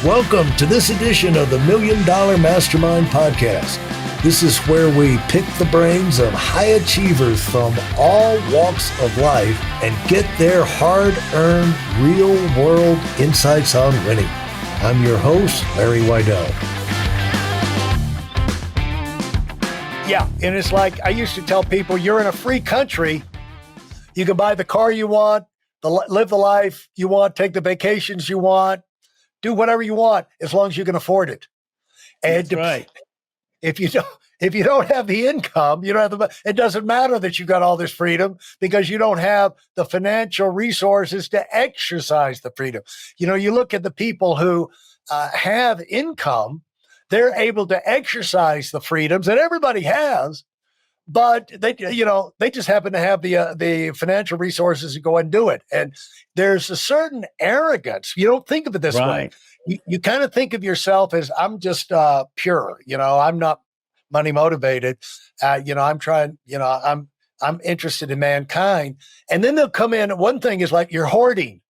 Welcome to this edition of the Million Dollar Mastermind podcast. This is where we pick the brains of high achievers from all walks of life and get their hard-earned, real-world insights on winning. I'm your host, Larry Weidel. Yeah, and it's like I used to tell people, you're in a free country. You can buy the car you want, live the life you want, take the vacations you want, do whatever you want as long as you can afford it. And That's right. If you don't have the income, you don't have it doesn't matter that you got all this freedom because you don't have the financial resources to exercise the freedom. You know, you look at the people who have income, they're able to exercise the freedoms that everybody has, but they just happen to have the financial resources to go and do it. And there's a certain arrogance. You don't think of it this way. You kind of think of yourself as I'm just pure. I'm not money motivated. I'm trying. I'm interested in mankind. And then they'll come in. One thing is like you're hoarding.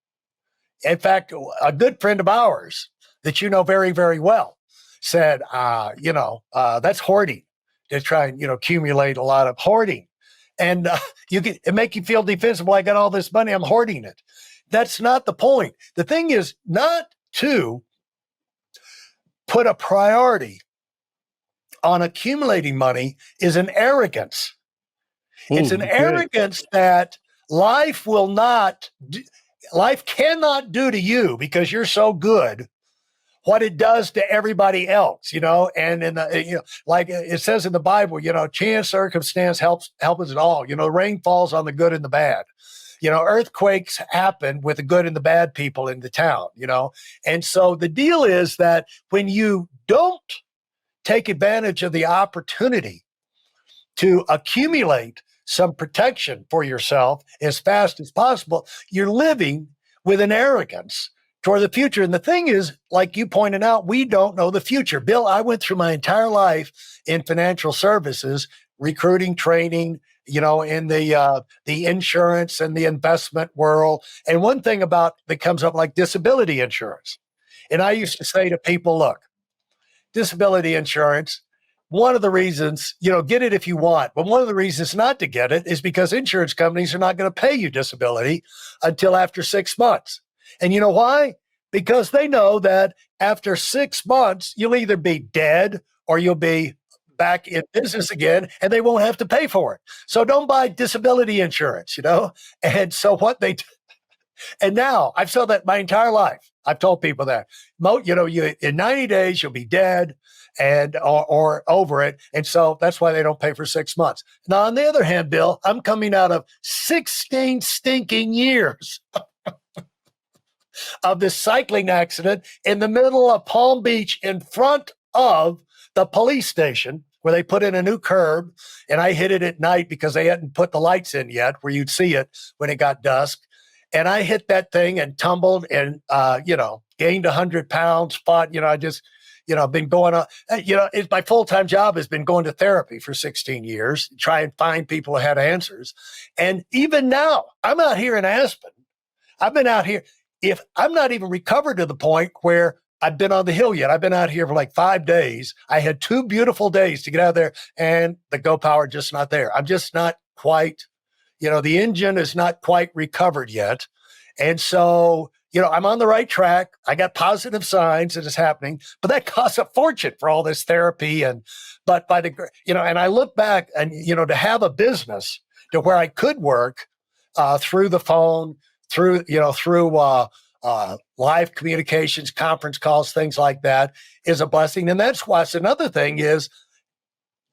In fact, a good friend of ours that you know very, very well said, that's hoarding. To try and accumulate a lot of hoarding, and it make you feel defensible. I got all this money, I'm hoarding it. That's not the point. The thing is not to put a priority on accumulating money is an arrogance. It's an arrogance that life cannot do to you because you're so good what it does to everybody else, and like it says in the Bible, chance, circumstance helps us all. Rain falls on the good and the bad. Earthquakes happen with the good and the bad people in the town, and so the deal is that when you don't take advantage of the opportunity to accumulate some protection for yourself as fast as possible, you're living with an arrogance toward the future. And the thing is, like you pointed out, we don't know the future. Bill, I went through my entire life in financial services, recruiting, training, in the insurance and the investment world. And one thing that comes up like disability insurance. And I used to say to people, look, disability insurance, one of the reasons, get it if you want, but one of the reasons not to get it is because insurance companies are not going to pay you disability until after 6 months. And you know why? Because they know that after 6 months, you'll either be dead or you'll be back in business again, and they won't have to pay for it. So don't buy disability insurance, And so and now I've said that my entire life. I've told people that, in 90 days, you'll be dead or over it. And so that's why they don't pay for 6 months. Now, on the other hand, Bill, I'm coming out of 16 stinking years of this cycling accident in the middle of Palm Beach in front of the police station where they put in a new curb, and I hit it at night because they hadn't put the lights in yet where you'd see it when it got dusk. And I hit that thing and tumbled and, gained 100 pounds, fought, I just, been going on, it's my full-time job has been going to therapy for 16 years, try and find people who had answers. And even now, I'm out here in Aspen. I've been out here. If I'm not even recovered to the point where I've been on the hill yet, I've been out here for like 5 days. I had 2 beautiful days to get out there and the go power just not there. I'm just not quite, the engine is not quite recovered yet. And so, I'm on the right track. I got positive signs that it's happening, but that costs a fortune for all this therapy. But and I look back and, to have a business to where I could work through the phone, through live communications, conference calls, things like that is a blessing. And that's why it's another thing is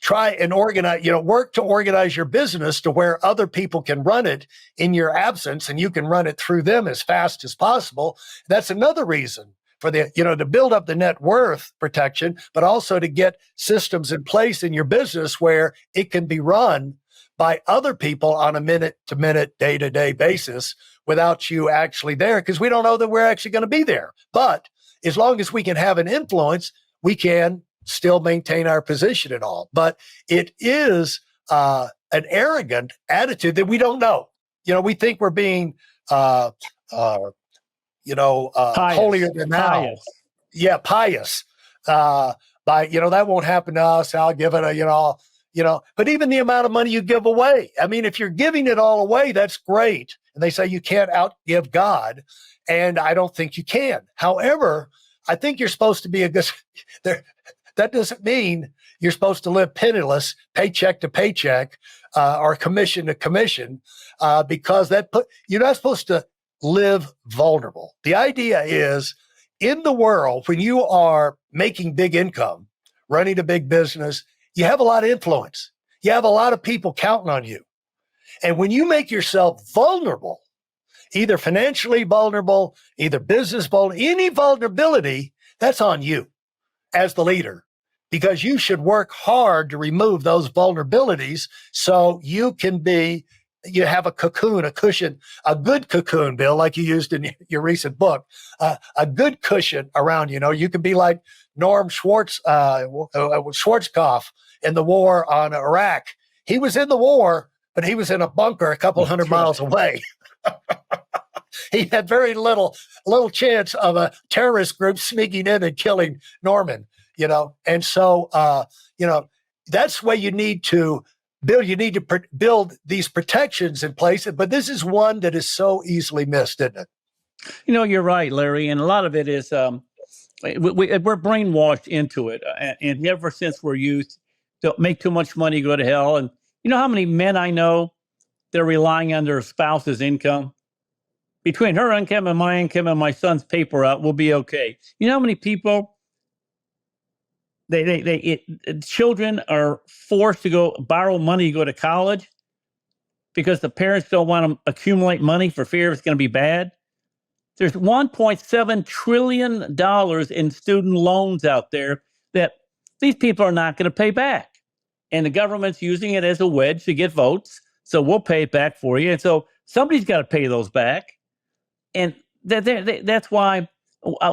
try and organize, work to organize your business to where other people can run it in your absence and you can run it through them as fast as possible. That's another reason for to build up the net worth protection, but also to get systems in place in your business where it can be run by other people on a minute-to-minute, day-to-day basis without you actually there, because we don't know that we're actually going to be there. But as long as we can have an influence, we can still maintain our position and all. But it is an arrogant attitude that we don't know. We think we're being, holier than thou. pious. That won't happen to us. I'll give it but even the amount of money you give away. I mean, if you're giving it all away, that's great. And they say you can't outgive God. And I don't think you can. However, I think you're supposed to be a good, that doesn't mean you're supposed to live penniless, paycheck to paycheck, or commission to commission, because you're not supposed to live vulnerable. The idea is, in the world, when you are making big income, running a big business, you have a lot of influence. You have a lot of people counting on you. And when you make yourself vulnerable, either financially vulnerable, either business vulnerable, any vulnerability, that's on you as the leader, because you should work hard to remove those vulnerabilities so you have a cocoon, a cushion, a good cocoon, Bill, like you used in your recent book, a good cushion around you. You can be like Norm Schwarzkopf in the war on Iraq. He was in the war, but he was in a bunker a couple hundred miles away. He had very little chance of a terrorist group sneaking in and killing Norman, And so, that's why you need to build these protections in place. But this is one that is so easily missed, isn't it? You're right, Larry. And a lot of it is we're brainwashed into it. And ever since we're youth, don't make too much money, go to hell. And you know how many men I know, they're relying on their spouse's income? Between her income and my son's paper out, we'll be okay. You know how many people, children are forced to go borrow money to go to college because the parents don't want to accumulate money for fear it's going to be bad? There's $1.7 trillion in student loans out there that these people are not going to pay back. And the government's using it as a wedge to get votes. So we'll pay it back for you. And so somebody's got to pay those back. And that's why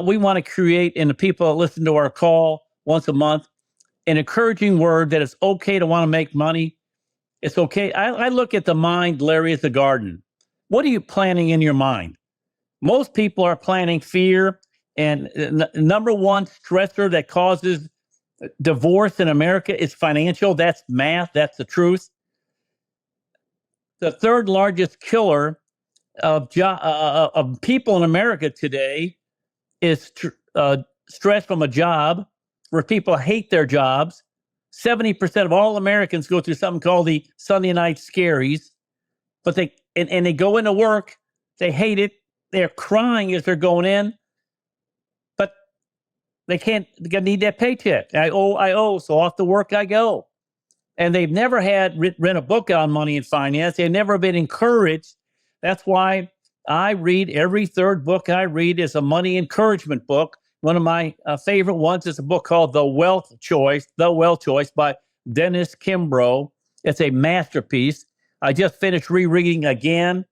we want to create, and the people that listen to our call once a month, an encouraging word that it's okay to want to make money. It's okay. I look at the mind, Larry, as a garden. What are you planting in your mind? Most people are planting fear, and number one stressor that causes divorce in America is financial. That's math. That's the truth. The third largest killer of people in America today is stress from a job, where people hate their jobs. 70% of all Americans go through something called the Sunday night scaries, but they go into work, they hate it, they're crying as they're going in, but they need that paycheck. I owe, so off to work I go. And they've never had read a book on money and finance. They've never been encouraged. That's why I read every third book I read is a money encouragement book. One of my favorite ones is a book called The Wealth Choice by Dennis Kimbrough. It's a masterpiece. I just finished rereading again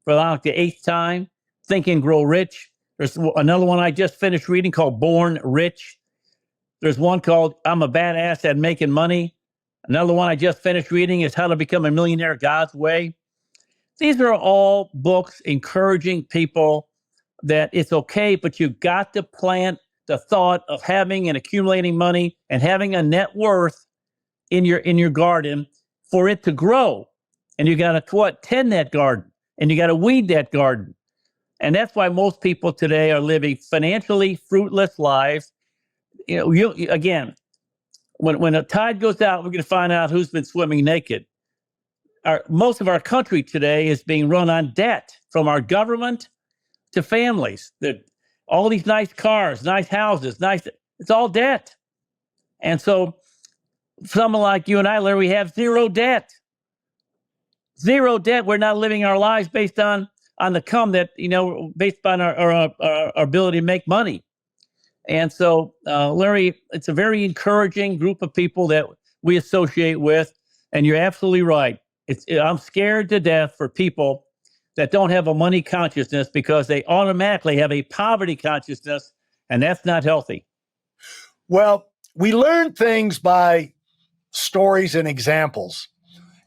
for like the 8th time, Think and Grow Rich. There's another one I just finished reading called Born Rich. There's one called I'm a Badass at Making Money. Another one I just finished reading is How to Become a Millionaire God's Way. These are all books encouraging people that it's okay, but you've got to plant the thought of having and accumulating money and having a net worth in your garden for it to grow. And you got to tend that garden, and you got to weed that garden. And that's why most people today are living financially fruitless lives. Again, when a tide goes out, we're going to find out who's been swimming naked. Most of our country today is being run on debt, from our government to families. All these nice cars, nice houses, it's all debt. And so someone like you and I, Larry, we have zero debt. Zero debt. We're not living our lives based on the come that, based on our ability to make money. And so, Larry, it's a very encouraging group of people that we associate with. And you're absolutely right. I'm scared to death for people that don't have a money consciousness, because they automatically have a poverty consciousness, and that's not healthy. Well, we learn things by stories and examples.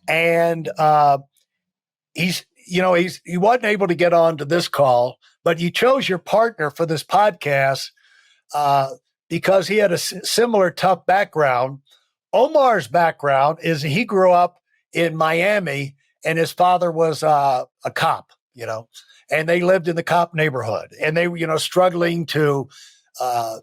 And he wasn't able to get on to this call, but you chose your partner for this podcast, because he had a similar tough background. Omar's background is he grew up in Miami, and his father was a cop, and they lived in the cop neighborhood, and they were, struggling to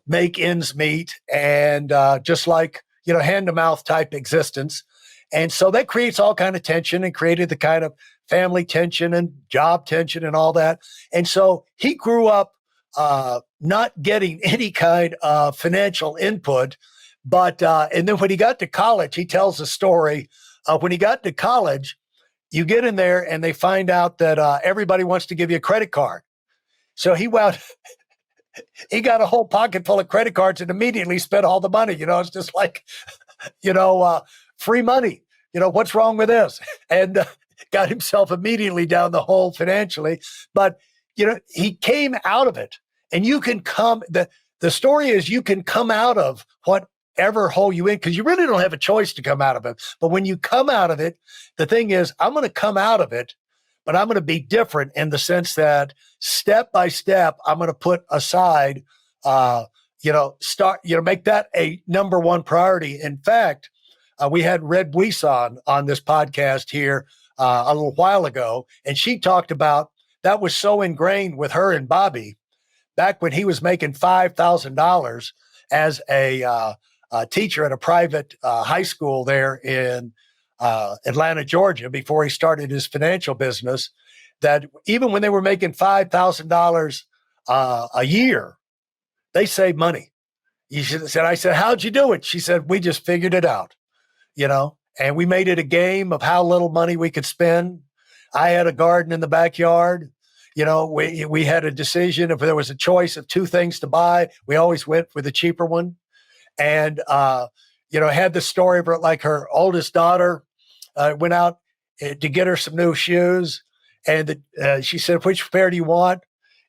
make ends meet, and just like, hand to mouth type existence. And so that creates all kind of tension, and created the kind of family tension and job tension and all that. And so he grew up not getting any kind of financial input. But and then when he got to college, he tells a story. When he got to college, you get in there and they find out that everybody wants to give you a credit card. So he got a whole pocket full of credit cards and immediately spent all the money. It's just like, free money. What's wrong with this? And got himself immediately down the hole financially. But, he came out of it. And you can the story is you can come out of whatever hole you in, because you really don't have a choice to come out of it. But when you come out of it, the thing is, I'm going to come out of it, but I'm going to be different in the sense that step by step, I'm going to put aside, make that a number one priority. In fact, we had Red Buison on this podcast here a little while ago, and she talked about that was so ingrained with her and Bobby back when he was making $5,000 as a teacher at a private high school there in Atlanta, Georgia, before he started his financial business, that even when they were making $5,000 a year, they saved money. I said, how'd you do it? She said, we just figured it out, and we made it a game of how little money we could spend. I had a garden in the backyard. We had a decision. If there was a choice of two things to buy, we always went for the cheaper one. And, had the story of like her oldest daughter went out to get her some new shoes. And she said, which pair do you want?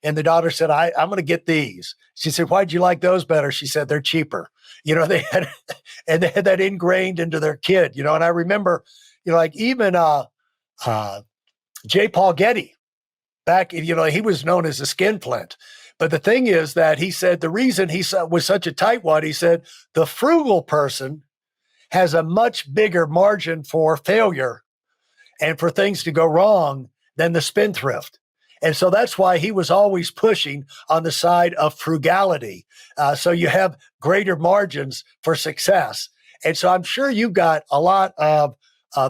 And the daughter said, I'm going to get these. She said, why'd you like those better? She said, they're cheaper. They had that ingrained into their kid, and I remember, like even J. Paul Getty back, he was known as a skinflint. But the thing is that he said the reason he was such a tightwad, he said the frugal person has a much bigger margin for failure and for things to go wrong than the spendthrift. And so that's why he was always pushing on the side of frugality. So you have greater margins for success. And so I'm sure you've got a lot of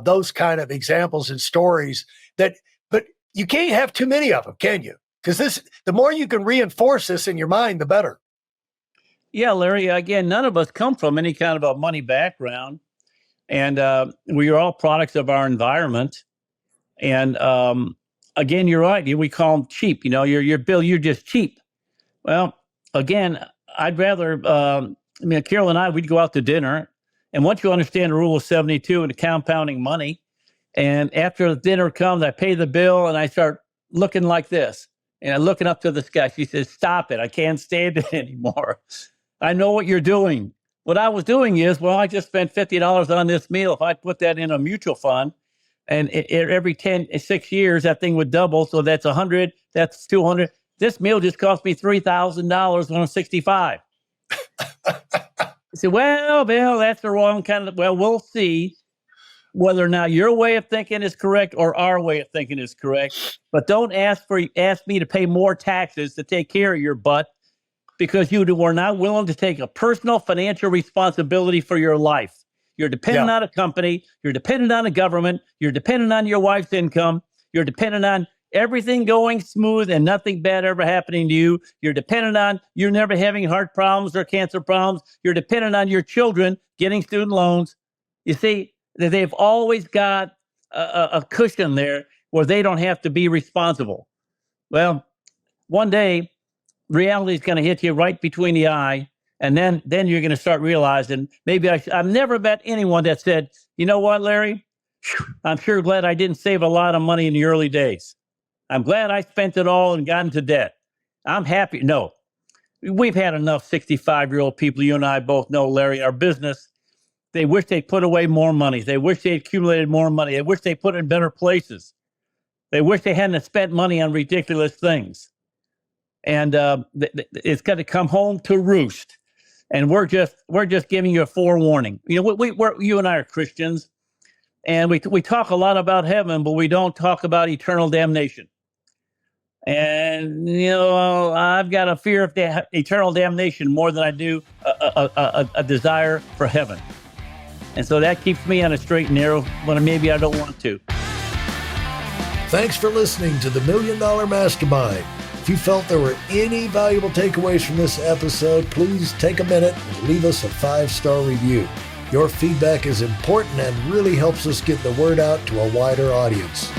those kind of examples and stories but you can't have too many of them, can you? Because the more you can reinforce this in your mind, the better. Yeah, Larry, again, none of us come from any kind of a money background. And we are all products of our environment. And again, you're right. We call them cheap. You're Bill, you're just cheap. Well, again, I'd rather, Carol and I, we'd go out to dinner. And once you understand the rule of 72 and the compounding money, and after the dinner comes, I pay the bill and I start looking like this. And I'm looking up to the sky. She says, stop it. I can't stand it anymore. I know what you're doing. What I was doing is, I just spent $50 on this meal. If I put that in a mutual fund, and every 6 years, that thing would double. So that's 100, that's 200. This meal just cost me $3,000 when I'm 65. I said, well, Bill, that's the wrong kind of, we'll see whether or not your way of thinking is correct or our way of thinking is correct. But don't ask me to pay more taxes to take care of your butt, because you were not willing to take a personal financial responsibility for your life. You're dependent on a company. You're dependent on a government. You're dependent on your wife's income. You're dependent on everything going smooth and nothing bad ever happening to you. You're dependent on you never having heart problems or cancer problems. You're dependent on your children getting student loans. You see, that they've always got a cushion there where they don't have to be responsible. Well, one day, reality is going to hit you right between the eye. And then you're going to start realizing, maybe I've never met anyone that said, you know what, Larry, I'm sure glad I didn't save a lot of money in the early days. I'm glad I spent it all and got into debt. I'm happy. No, we've had enough 65-year-old people, you and I both know, Larry, our business. They wish they'd put away more money. They wish they accumulated more money. They wish they put it in better places. They wish they hadn't spent money on ridiculous things. and it's going to come home to roost. And we're just giving you a forewarning. You know, you and I are Christians, and we talk a lot about heaven, but we don't talk about eternal damnation. And you know, I've got a fear of eternal damnation more than I do a desire for heaven. And so that keeps me on a straight and narrow when maybe I don't want to. Thanks for listening to the Million Dollar Mastermind. If you felt there were any valuable takeaways from this episode, please take a minute and leave us a 5-star review. Your feedback is important and really helps us get the word out to a wider audience.